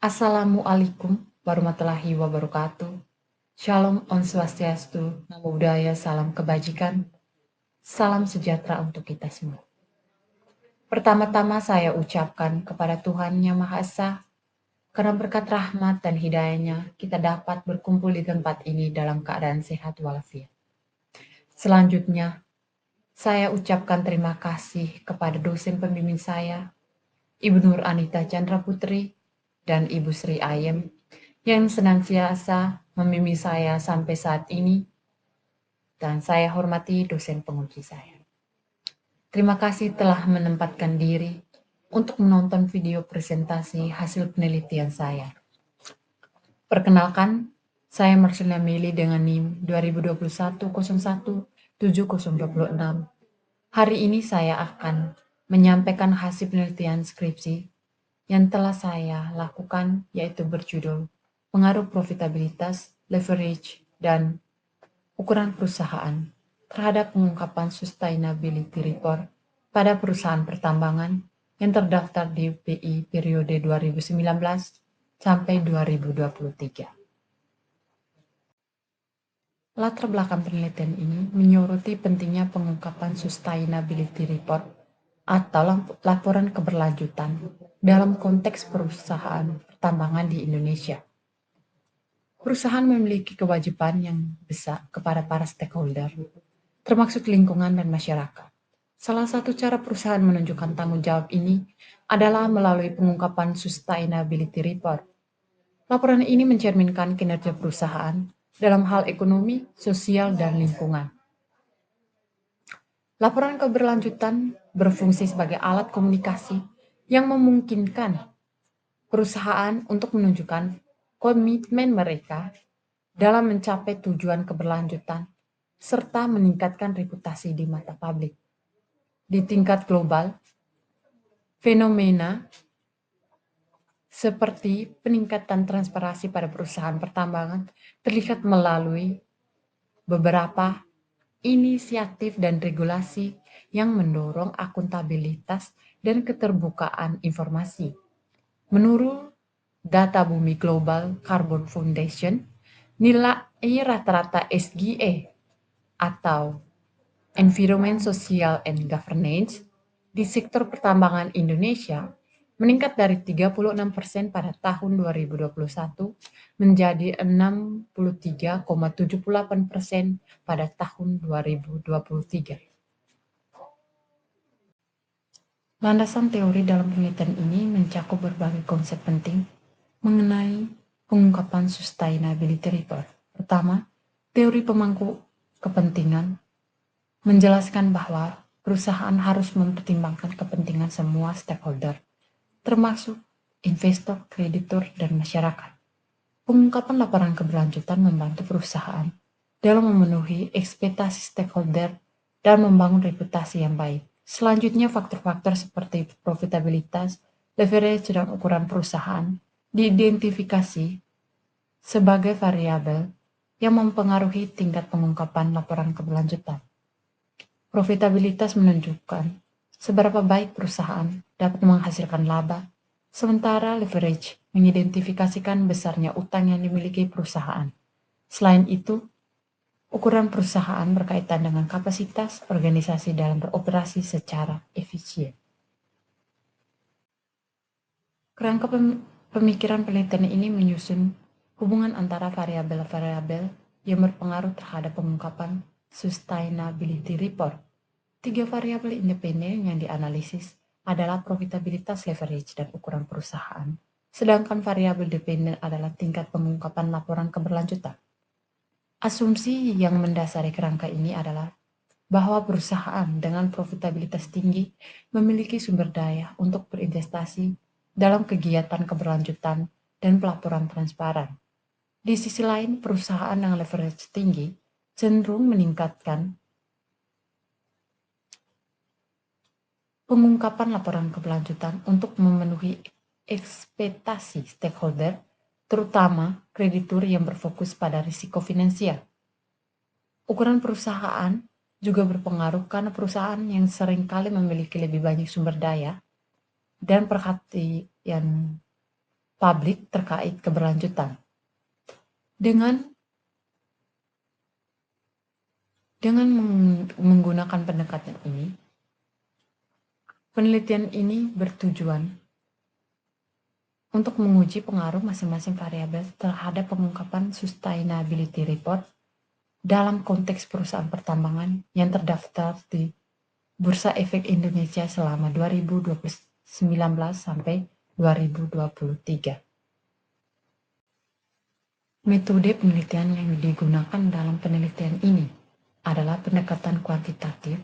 Assalamualaikum warahmatullahi wabarakatuh. Shalom Om Swastiastu, Namo Buddhaya, salam kebajikan, salam sejahtera untuk kita semua. Pertama-tama saya ucapkan kepada Tuhan Yang Maha Esa, karena berkat rahmat dan hidayahnya kita dapat berkumpul di tempat ini dalam keadaan sehat walafiat. Selanjutnya, saya ucapkan terima kasih kepada dosen pembimbing saya, Ibu Nur Anita Chandra Putri, dan Ibu Sri Ayem, yang senantiasa membimbing saya sampai saat ini, dan saya hormati dosen penguji saya. Terima kasih telah menempatkan diri untuk menonton video presentasi hasil penelitian saya. Perkenalkan, saya Marcelina Meli dengan NIM 2021-01-7026. Hari ini saya akan menyampaikan hasil penelitian skripsi yang telah saya lakukan, yaitu berjudul Pengaruh Profitabilitas, Leverage, dan Ukuran Perusahaan terhadap pengungkapan Sustainability Report pada perusahaan pertambangan yang terdaftar di BI periode 2019 sampai 2023. Latar belakang penelitian ini menyoroti pentingnya pengungkapan Sustainability Report atau laporan keberlanjutan dalam konteks perusahaan pertambangan di Indonesia. Perusahaan memiliki kewajiban yang besar kepada para stakeholder, termasuk lingkungan dan masyarakat. Salah satu cara perusahaan menunjukkan tanggung jawab ini adalah melalui pengungkapan Sustainability Report. Laporan ini mencerminkan kinerja perusahaan dalam hal ekonomi, sosial, dan lingkungan. Laporan keberlanjutan berfungsi sebagai alat komunikasi yang memungkinkan perusahaan untuk menunjukkan komitmen mereka dalam mencapai tujuan keberlanjutan serta meningkatkan reputasi di mata publik. Di tingkat global, fenomena seperti peningkatan transparansi pada perusahaan pertambangan terlihat melalui beberapa inisiatif dan regulasi yang mendorong akuntabilitas dan keterbukaan informasi. Menurut data Bumi Global Carbon Foundation, nilai rata-rata SGE atau Environment, Social, and Governance di sektor pertambangan Indonesia meningkat dari 36% pada tahun 2021 menjadi 63,78% pada tahun 2023. Landasan teori dalam penelitian ini mencakup berbagai konsep penting mengenai pengungkapan Sustainability Report. Pertama, teori pemangku kepentingan menjelaskan bahwa perusahaan harus mempertimbangkan kepentingan semua stakeholder, termasuk investor, kreditur, dan masyarakat. Pengungkapan laporan keberlanjutan membantu perusahaan dalam memenuhi ekspektasi stakeholder dan membangun reputasi yang baik. Selanjutnya, faktor-faktor seperti profitabilitas, leverage, dan ukuran perusahaan diidentifikasi sebagai variabel yang mempengaruhi tingkat pengungkapan laporan keberlanjutan. Profitabilitas menunjukkan seberapa baik perusahaan dapat menghasilkan laba, sementara leverage mengidentifikasikan besarnya utang yang dimiliki perusahaan. Selain itu, ukuran perusahaan berkaitan dengan kapasitas organisasi dalam beroperasi secara efisien. Kerangka pemikiran penelitian ini menyusun hubungan antara variabel-variabel yang berpengaruh terhadap pengungkapan Sustainability Report. 3 variabel independen yang dianalisis adalah profitabilitas, leverage, dan ukuran perusahaan, sedangkan variabel dependen adalah tingkat pengungkapan laporan keberlanjutan. Asumsi yang mendasari kerangka ini adalah bahwa perusahaan dengan profitabilitas tinggi memiliki sumber daya untuk berinvestasi dalam kegiatan keberlanjutan dan pelaporan transparan. Di sisi lain, perusahaan dengan leverage tinggi cenderung meningkatkan pengungkapan laporan keberlanjutan untuk memenuhi ekspektasi stakeholder, terutama kreditur yang berfokus pada risiko finansial. Ukuran perusahaan juga berpengaruh karena perusahaan yang seringkali memiliki lebih banyak sumber daya dan perhatian publik terkait keberlanjutan. Dengan menggunakan pendekatan ini, penelitian ini bertujuan untuk menguji pengaruh masing-masing variabel terhadap pengungkapan sustainability report dalam konteks perusahaan pertambangan yang terdaftar di Bursa Efek Indonesia selama 2019 sampai 2023. Metode penelitian yang digunakan dalam penelitian ini adalah pendekatan kuantitatif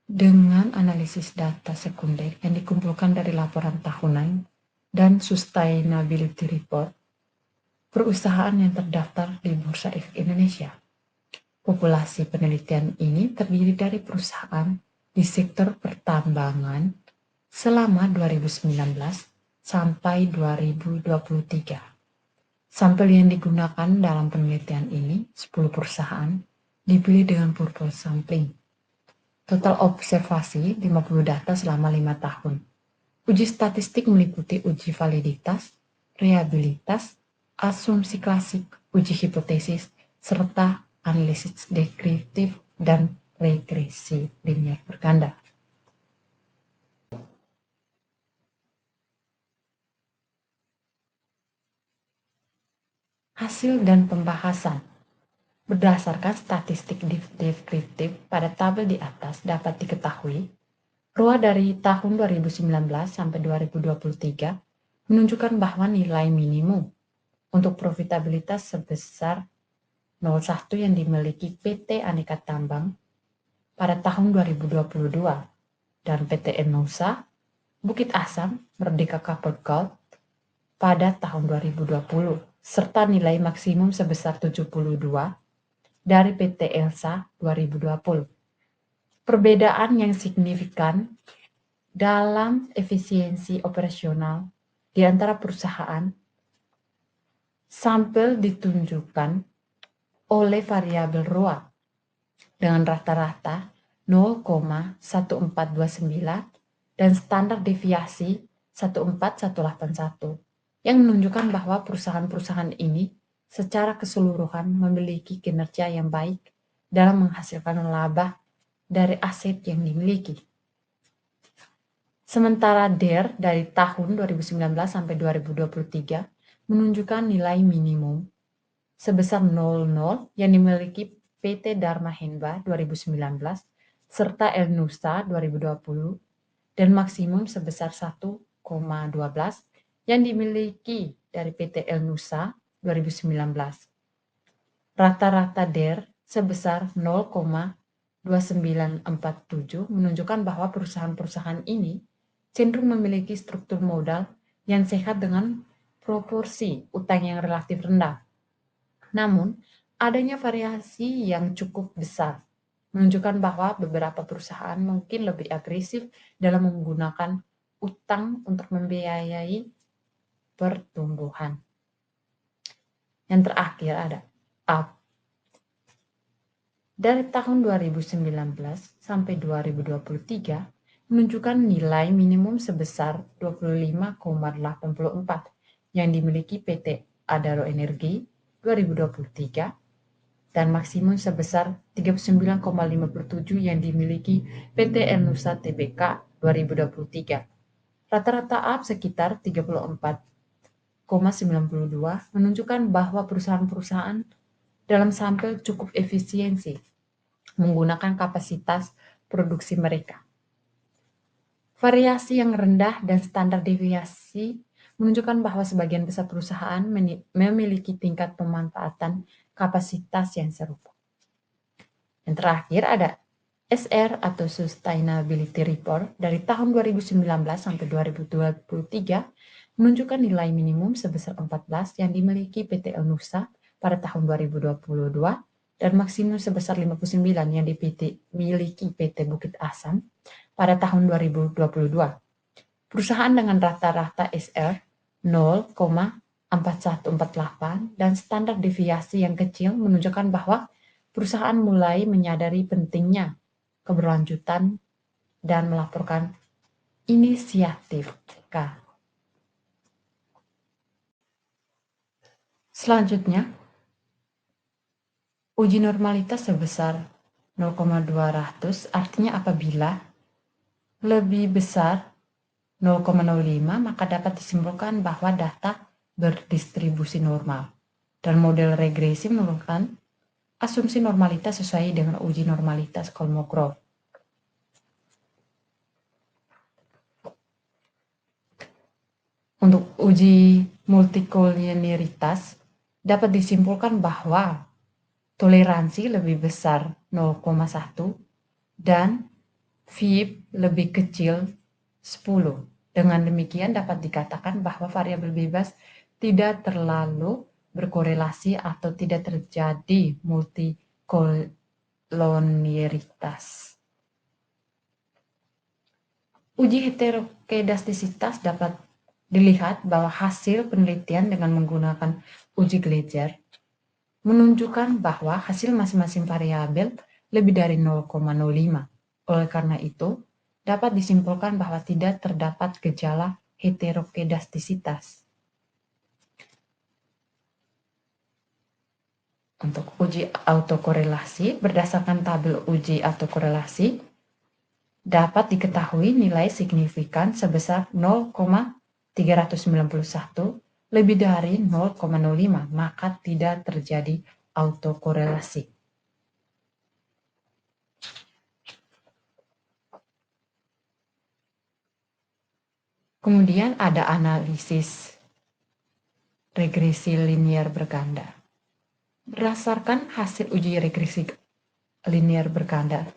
dengan analisis data sekunder yang dikumpulkan dari laporan tahunan dan sustainability report perusahaan yang terdaftar di Bursa Efek Indonesia. Populasi penelitian ini terdiri dari perusahaan di sektor pertambangan selama 2019 sampai 2023. Sampel yang digunakan dalam penelitian ini, 10 perusahaan, dipilih dengan purpose sampling. Total observasi 50 data selama 5 tahun. Uji statistik meliputi uji validitas, reliabilitas, asumsi klasik, uji hipotesis, serta analisis deskriptif dan regresi linear berganda. Hasil dan pembahasan. Berdasarkan statistik deskriptif pada tabel di atas dapat diketahui, ROA dari tahun 2019 sampai 2023 menunjukkan bahwa nilai minimum untuk profitabilitas sebesar 01 yang dimiliki PT Aneka Tambang pada tahun 2022 dan PT Nusa Bukit Asam Merdeka Copper Gold pada tahun 2020, serta nilai maksimum sebesar 72 dari PT Elsa 2020. Perbedaan yang signifikan dalam efisiensi operasional di antara perusahaan sampel ditunjukkan oleh variabel ROA dengan rata-rata 0,1429 dan standar deviasi 14181 yang menunjukkan bahwa perusahaan-perusahaan ini secara keseluruhan memiliki kinerja yang baik dalam menghasilkan laba dari aset yang dimiliki. Sementara DER dari tahun 2019 sampai 2023 menunjukkan nilai minimum sebesar 00 yang dimiliki PT Dharma Henba 2019 serta El Nusa 2020 dan maksimum sebesar 1,12 yang dimiliki dari PT El Nusa 2019. Rata-rata DER sebesar 0,2947 menunjukkan bahwa perusahaan-perusahaan ini cenderung memiliki struktur modal yang sehat dengan proporsi utang yang relatif rendah. Namun, adanya variasi yang cukup besar menunjukkan bahwa beberapa perusahaan mungkin lebih agresif dalam menggunakan utang untuk membiayai pertumbuhan. Yang terakhir ada up. Dari tahun 2019 sampai 2023 menunjukkan nilai minimum sebesar 25,84 yang dimiliki PT Adaro Energi 2023 dan maksimum sebesar 39,57 yang dimiliki PT Nusa Tbk 2023. Rata-rata up sekitar 34,92 menunjukkan bahwa perusahaan-perusahaan dalam sampel cukup efisiensi menggunakan kapasitas produksi mereka. Variasi yang rendah dan standar deviasi menunjukkan bahwa sebagian besar perusahaan memiliki tingkat pemanfaatan kapasitas yang serupa. Yang terakhir ada SR atau Sustainability Report dari tahun 2019 sampai 2023 menunjukkan nilai minimum sebesar 14 yang dimiliki PT Nusa pada tahun 2022 dan maksimum sebesar 59 yang dimiliki PT Bukit Asam pada tahun 2022. Perusahaan dengan rata-rata SR 0,4148 dan standar deviasi yang kecil menunjukkan bahwa perusahaan mulai menyadari pentingnya keberlanjutan dan melaporkan inisiatif K. Selanjutnya, uji normalitas sebesar 0,200 artinya apabila lebih besar 0,05 maka dapat disimpulkan bahwa data berdistribusi normal. Dan model regresi merupakan asumsi normalitas sesuai dengan uji normalitas Kolmogorov. Untuk uji multikolinearitas dapat disimpulkan bahwa toleransi lebih besar 0,1 dan VIP lebih kecil 10. Dengan demikian dapat dikatakan bahwa variabel bebas tidak terlalu berkorelasi atau tidak terjadi multikolonialitas. Uji heterokedastisitas dapat dilihat bahwa hasil penelitian dengan menggunakan uji Gleiser menunjukkan bahwa hasil masing-masing variabel lebih dari 0,05. Oleh karena itu, dapat disimpulkan bahwa tidak terdapat gejala heterokedastisitas. Untuk uji autokorelasi, berdasarkan tabel uji autokorelasi, dapat diketahui nilai signifikan sebesar 0,391 lebih dari 0,05, maka tidak terjadi autokorelasi. Kemudian ada analisis regresi linier berganda. Berdasarkan hasil uji regresi linier berganda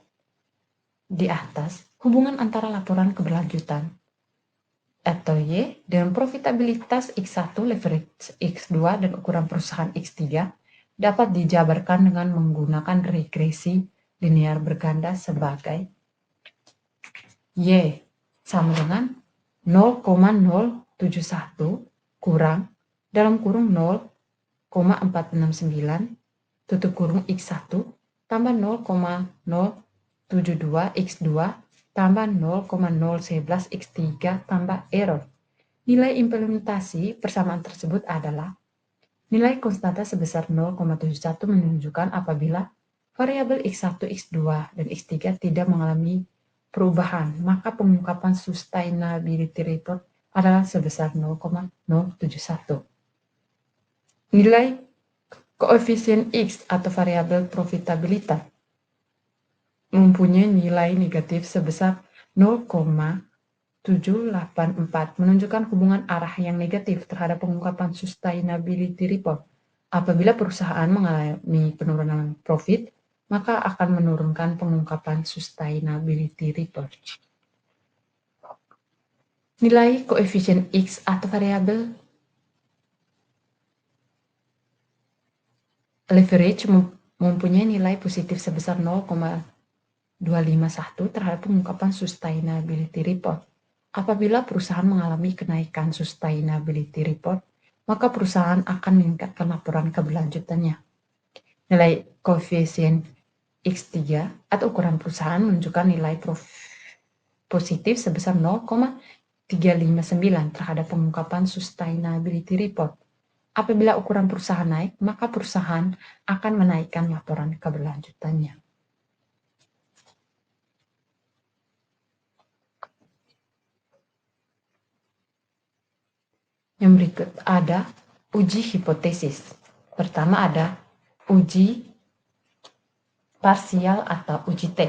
di atas, hubungan antara laporan keberlanjutan atau Y dengan profitabilitas X1, leverage X2, dan ukuran perusahaan X3 dapat dijabarkan dengan menggunakan regresi linier berganda sebagai Y sama dengan 0,071 kurang dalam kurung 0,469 tutup kurung X1 tambah 0,072 X2 tambah 0,011 X3 tambah error. Nilai implementasi persamaan tersebut adalah nilai konstanta sebesar 0,71 menunjukkan apabila variabel X1, X2, dan X3 tidak mengalami perubahan, maka pengungkapan sustainability report adalah sebesar 0,071. Nilai koefisien X atau variabel profitabilitas mempunyai nilai negatif sebesar 0,784 menunjukkan hubungan arah yang negatif terhadap pengungkapan sustainability report. Apabila perusahaan mengalami penurunan profit, maka akan menurunkan pengungkapan sustainability report. Nilai koefisien X atau variabel leverage mempunyai nilai positif sebesar 0,251 terhadap pengungkapan sustainability report. Apabila perusahaan mengalami kenaikan sustainability report, maka perusahaan akan meningkatkan laporan keberlanjutannya. Nilai koefisien X3 atau ukuran perusahaan menunjukkan nilai positif sebesar 0,359 terhadap pengungkapan sustainability report. Apabila ukuran perusahaan naik, maka perusahaan akan menaikkan laporan keberlanjutannya. Yang berikut ada uji hipotesis. Pertama ada uji parsial atau uji T.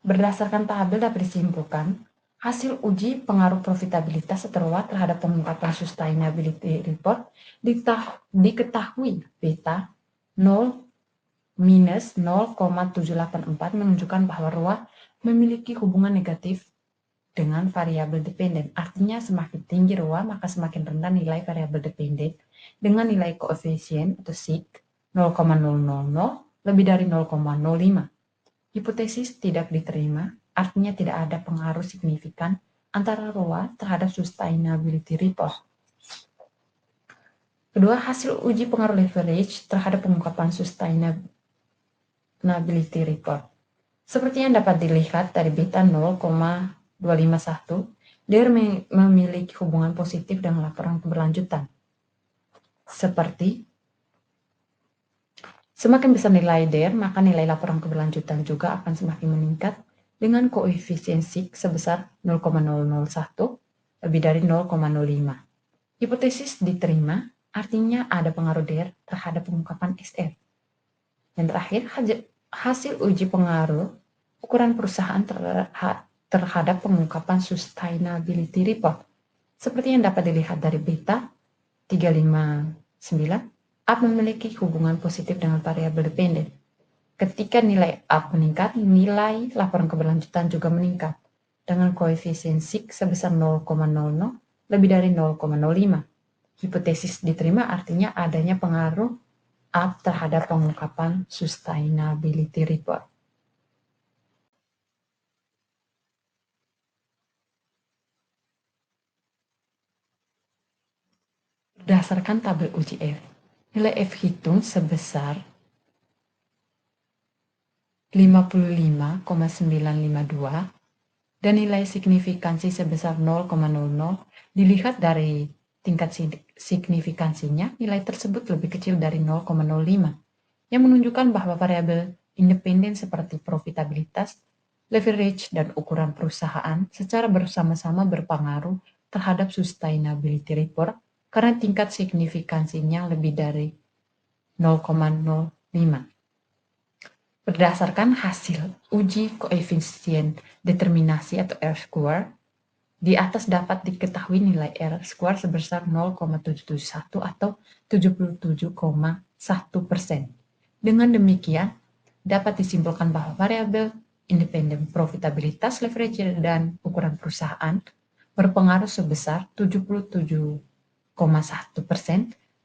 Berdasarkan tabel dapat disimpulkan hasil uji pengaruh profitabilitas setelah terhadap pengungkapan sustainability report diketahui beta 0 minus 0,784 menunjukkan bahwa ROA memiliki hubungan negatif dengan variabel dependen. Artinya semakin tinggi ROA maka semakin rendah nilai variabel dependen dengan nilai koefisien atau SIC 0,000 lebih dari 0,05. Hipotesis tidak diterima, artinya tidak ada pengaruh signifikan antara ROA terhadap sustainability report. Kedua, hasil uji pengaruh leverage terhadap pengungkapan sustainability report. Seperti yang dapat dilihat dari beta 0,251 DER memiliki hubungan positif dengan laporan keberlanjutan. Seperti semakin besar nilai DER, maka nilai laporan keberlanjutan juga akan semakin meningkat dengan koefisiensi sebesar 0,001 lebih dari 0,05. Hipotesis diterima artinya ada pengaruh DER terhadap pengungkapan SF. Yang terakhir, hasil uji pengaruh ukuran perusahaan terhadap pengungkapan sustainability report. Seperti yang dapat dilihat dari beta 359, up memiliki hubungan positif dengan variabel dependen. Ketika nilai up meningkat, nilai laporan keberlanjutan juga meningkat dengan koefisiensi sebesar 0,00 lebih dari 0,05. Hipotesis diterima artinya adanya pengaruh up terhadap pengungkapan sustainability report. Berdasarkan tabel uji F, nilai F hitung sebesar 55,952 dan nilai signifikansi sebesar 0,00. Dilihat dari tingkat signifikansinya, nilai tersebut lebih kecil dari 0,05, yang menunjukkan bahwa variabel independen seperti profitabilitas, leverage, dan ukuran perusahaan secara bersama-sama berpengaruh terhadap sustainability report karena tingkat signifikansinya lebih dari 0,05. Berdasarkan hasil uji koefisien determinasi atau R-square, di atas dapat diketahui nilai R-square sebesar 0,771 atau 77,1%. Dengan demikian, dapat disimpulkan bahwa variabel independen profitabilitas, leverage, dan ukuran perusahaan berpengaruh sebesar 77,1%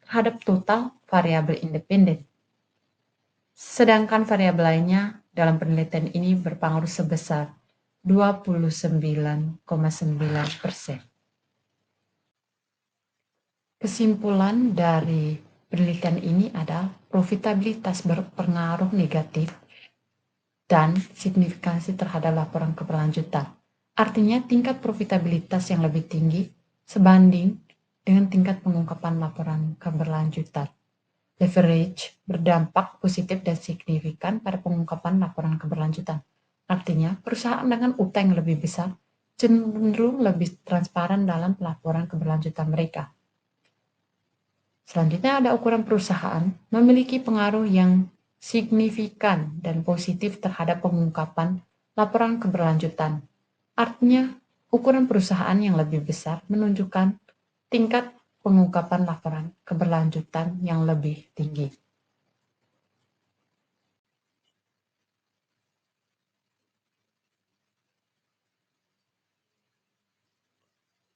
terhadap total variabel independen. Sedangkan variabel lainnya dalam penelitian ini berpengaruh sebesar 29,9%. Kesimpulan dari penelitian ini adalah profitabilitas berpengaruh negatif dan signifikansi terhadap laporan keberlanjutan. Artinya tingkat profitabilitas yang lebih tinggi sebanding dengan tingkat pengungkapan laporan keberlanjutan. Leverage berdampak positif dan signifikan pada pengungkapan laporan keberlanjutan. Artinya, perusahaan dengan utang yang lebih besar cenderung lebih transparan dalam pelaporan keberlanjutan mereka. Selanjutnya ada ukuran perusahaan memiliki pengaruh yang signifikan dan positif terhadap pengungkapan laporan keberlanjutan. Artinya, ukuran perusahaan yang lebih besar menunjukkan tingkat pengungkapan laporan keberlanjutan yang lebih tinggi.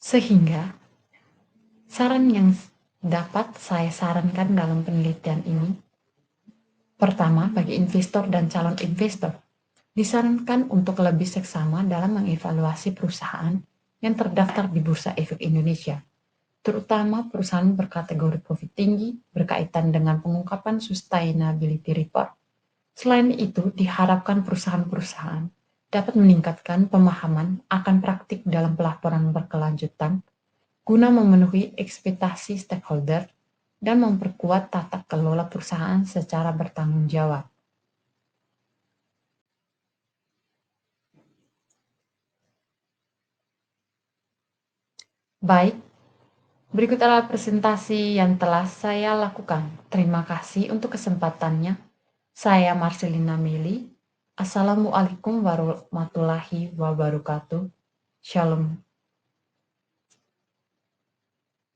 Sehingga, saran yang dapat saya sarankan dalam penelitian ini, pertama, bagi investor dan calon investor, disarankan untuk lebih seksama dalam mengevaluasi perusahaan yang terdaftar di Bursa Efek Indonesia, terutama perusahaan berkategori profit tinggi berkaitan dengan pengungkapan sustainability report. Selain itu, diharapkan perusahaan-perusahaan dapat meningkatkan pemahaman akan praktik dalam pelaporan berkelanjutan guna memenuhi ekspektasi stakeholder dan memperkuat tata kelola perusahaan secara bertanggung jawab. Baik, berikut adalah presentasi yang telah saya lakukan. Terima kasih untuk kesempatannya. Saya Marcelina Meli. Assalamualaikum warahmatullahi wabarakatuh. Shalom.